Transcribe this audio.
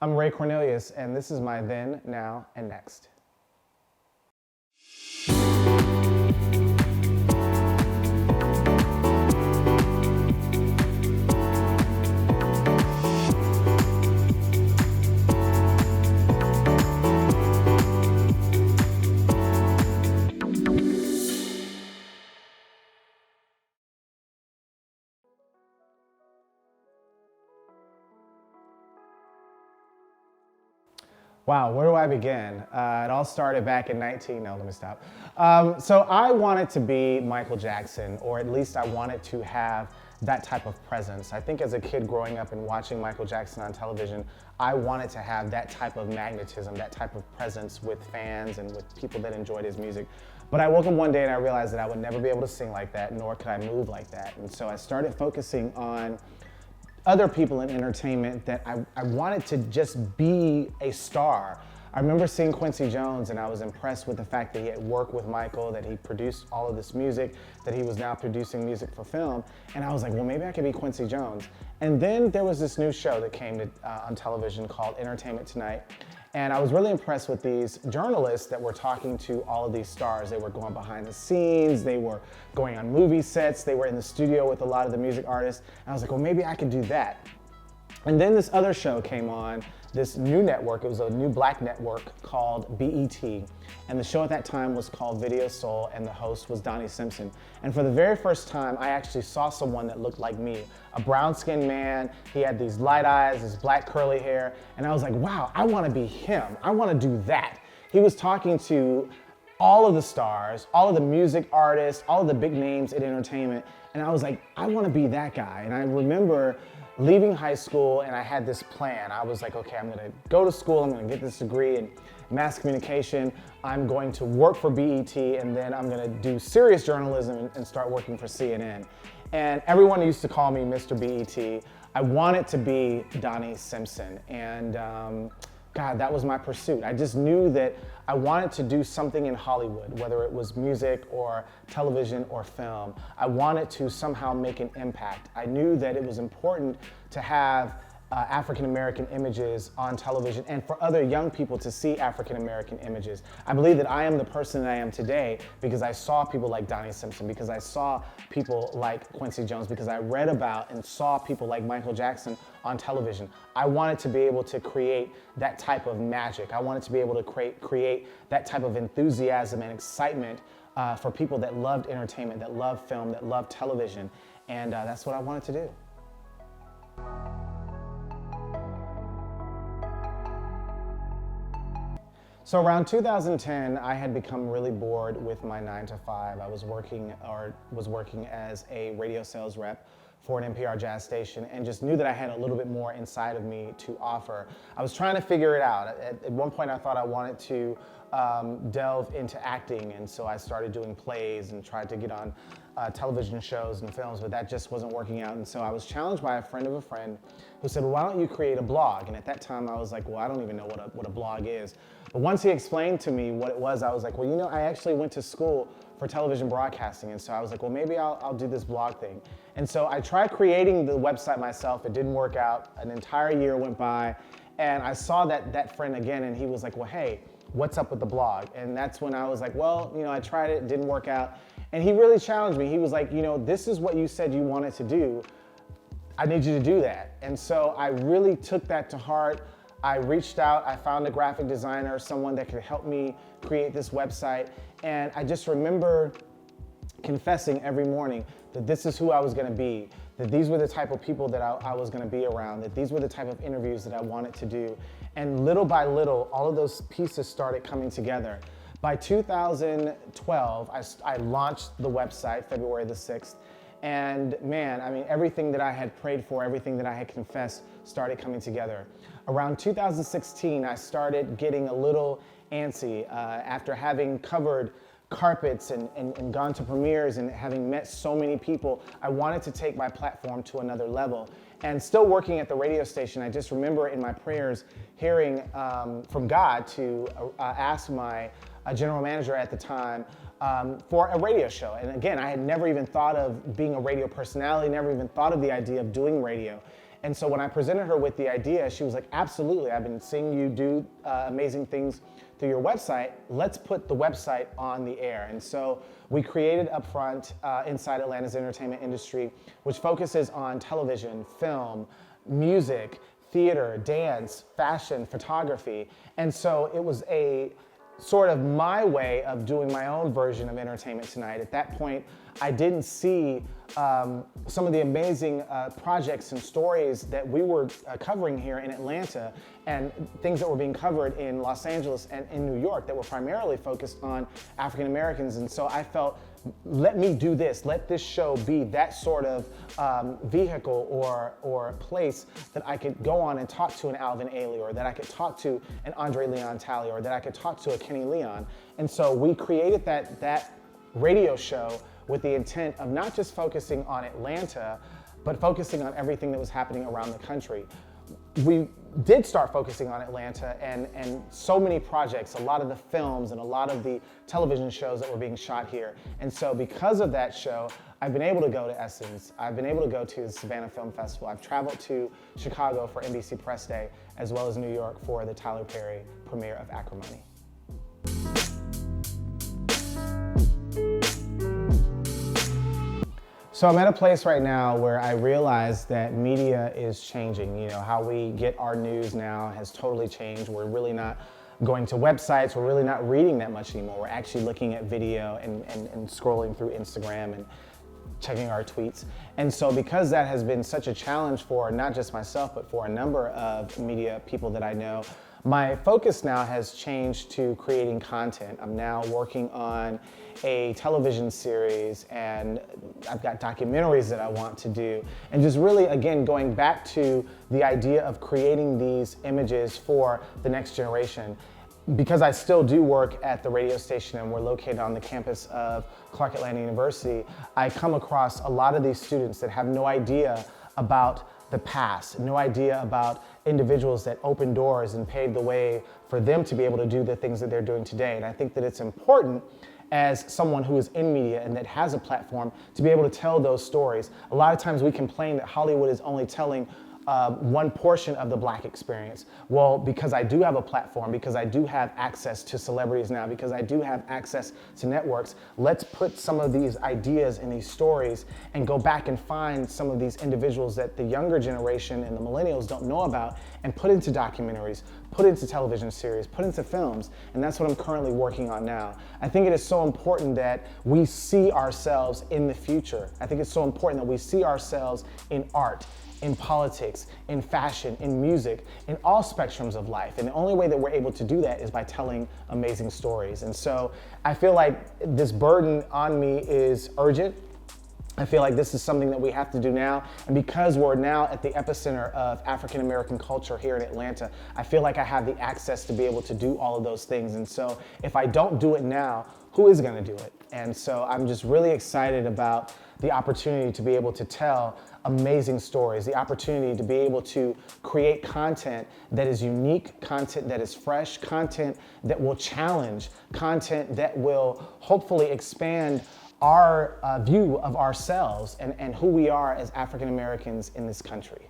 I'm Ray Cornelius, and this is my Then, Now, and Next. Wow, where do I begin? It all started back in no, let me stop. So I wanted to be Michael Jackson, or at least I wanted to have that type of presence. I think as a kid growing up and watching Michael Jackson on television, I wanted to have that type of magnetism, that type of presence with fans and with people that enjoyed his music. But I woke up one day and I realized that I would never be able to sing like that, nor could I move like that. And so I started focusing on other people in entertainment that I wanted to just be a star. I remember seeing Quincy Jones and I was impressed with the fact that he had worked with Michael, that he produced all of this music, that he was now producing music for film. And I was like, well, maybe I could be Quincy Jones. And then there was this new show that came on television called Entertainment Tonight. And I was really impressed with these journalists that were talking to all of these stars. They were going behind the scenes, they were going on movie sets, they were in the studio with a lot of the music artists. And I was like, well, maybe I could do that. And then this other show came on, this new network. It was a new black network called BET. And the show at that time was called Video Soul, and the host was Donnie Simpson. And for the very first time, I actually saw someone that looked like me, a brown-skinned man. He had these light eyes, his black curly hair. And I was like, wow, I want to be him. I want to do that. He was talking to all of the stars, all of the music artists, all of the big names in entertainment. And I was like, I want to be that guy. And I remember leaving high school and I had this plan. I was like, okay, I'm gonna go to school, I'm gonna get this degree in mass communication, I'm going to work for BET, and then I'm gonna do serious journalism and start working for CNN. And everyone used to call me Mr. BET. I wanted to be Donnie Simpson, and God, that was my pursuit. I just knew that I wanted to do something in Hollywood, whether it was music or television or film. I wanted to somehow make an impact. I knew that it was important to have African-American images on television and for other young people to see African-American images. I believe that I am the person that I am today because I saw people like Donnie Simpson, because I saw people like Quincy Jones, because I read about and saw people like Michael Jackson on television. I wanted to be able to create that type of magic. I wanted to be able to create that type of enthusiasm and excitement for people that loved entertainment, that loved film, that loved television. And that's what I wanted to do. So around 2010, I had become really bored with my 9-to-5. I was working as a radio sales rep for an NPR jazz station and just knew that I had a little bit more inside of me to offer. I was trying to figure it out. At one point I thought I wanted to delve into acting, and so I started doing plays and tried to get on television shows and films, but that just wasn't working out. And so I was challenged by a friend of a friend who said, well, why don't you create a blog? And at that time I was like, well, I don't even know what a blog is. But once he explained to me what it was, I was like, well, you know, I actually went to school for television broadcasting. And so I was like, well, maybe I'll do this blog thing. And so I tried creating the website myself. It didn't work out. An entire year went by, and I saw that friend again, and he was like, well, hey, what's up with the blog? And that's when I was like, well, you know, I tried it, didn't work out. And he really challenged me. He was like, you know, this is what you said you wanted to do. I need you to do that. And so I really took that to heart. I reached out, I found a graphic designer, someone that could help me create this website. And I just remember confessing every morning that this is who I was gonna be, that these were the type of people that I was gonna be around, that these were the type of interviews that I wanted to do. And little by little, all of those pieces started coming together. By 2012, I launched the website, February the 6th. And man, I mean, everything that I had prayed for, everything that I had confessed started coming together. Around 2016, I started getting a little antsy after having covered carpets and gone to premieres and having met so many people. I wanted to take my platform to another level. And still working at the radio station, I just remember in my prayers hearing from God to ask my general manager at the time for a radio show. And again, I had never even thought of being a radio personality, never even thought of the idea of doing radio. And so when I presented her with the idea, she was like, absolutely, I've been seeing you do amazing things through your website. Let's put the website on the air. And so we created Upfront inside Atlanta's entertainment industry, which focuses on television, film, music, theater, dance, fashion, photography. And so it was a sort of my way of doing my own version of Entertainment Tonight. At that point, I didn't see some of the amazing projects and stories that we were covering here in Atlanta, and things that were being covered in Los Angeles and in New York that were primarily focused on African Americans. And so I felt, let me do this. Let this show be that sort of vehicle or place that I could go on and talk to an Alvin Ailey, or that I could talk to an Andre Leon Talley, or that I could talk to a Kenny Leon. And so we created that radio show with the intent of not just focusing on Atlanta, but focusing on everything that was happening around the country. We did start focusing on Atlanta, and so many projects, a lot of the films and a lot of the television shows that were being shot here. And so because of that show, I've been able to go to Essence, I've been able to go to the Savannah Film Festival, I've traveled to Chicago for NBC Press Day, as well as New York for the Tyler Perry premiere of Acrimony. So I'm at a place right now where I realize that media is changing. You know, how we get our news now has totally changed. We're really not going to websites, we're really not reading that much anymore. We're actually looking at video and scrolling through Instagram and checking our tweets. And so because that has been such a challenge for not just myself, but for a number of media people that I know, my focus now has changed to creating content. I'm now working on a television series, and I've got documentaries that I want to do. And just really, again, going back to the idea of creating these images for the next generation. Because I still do work at the radio station and we're located on the campus of Clark Atlanta University, I come across a lot of these students that have no idea about the past, no idea about individuals that opened doors and paved the way for them to be able to do the things that they're doing today. And I think that it's important, as someone who is in media and that has a platform, to be able to tell those stories. A lot of times we complain that Hollywood is only telling one portion of the Black experience. Well, because I do have a platform, because I do have access to celebrities now, because I do have access to networks, let's put some of these ideas in these stories and go back and find some of these individuals that the younger generation and the millennials don't know about, and put into documentaries, put into television series, put into films. And that's what I'm currently working on now. I think it is so important that we see ourselves in the future. I think it's so important that we see ourselves in art, in politics, in fashion, in music, in all spectrums of life. And the only way that we're able to do that is by telling amazing stories. And so I feel like this burden on me is urgent. I feel like this is something that we have to do now. And because we're now at the epicenter of African American culture here in Atlanta, I feel like I have the access to be able to do all of those things. And so if I don't do it now, who is gonna do it? And so I'm just really excited about the opportunity to be able to tell amazing stories, the opportunity to be able to create content that is unique, content that is fresh, content that will challenge, content that will hopefully expand our view of ourselves and who we are as African Americans in this country.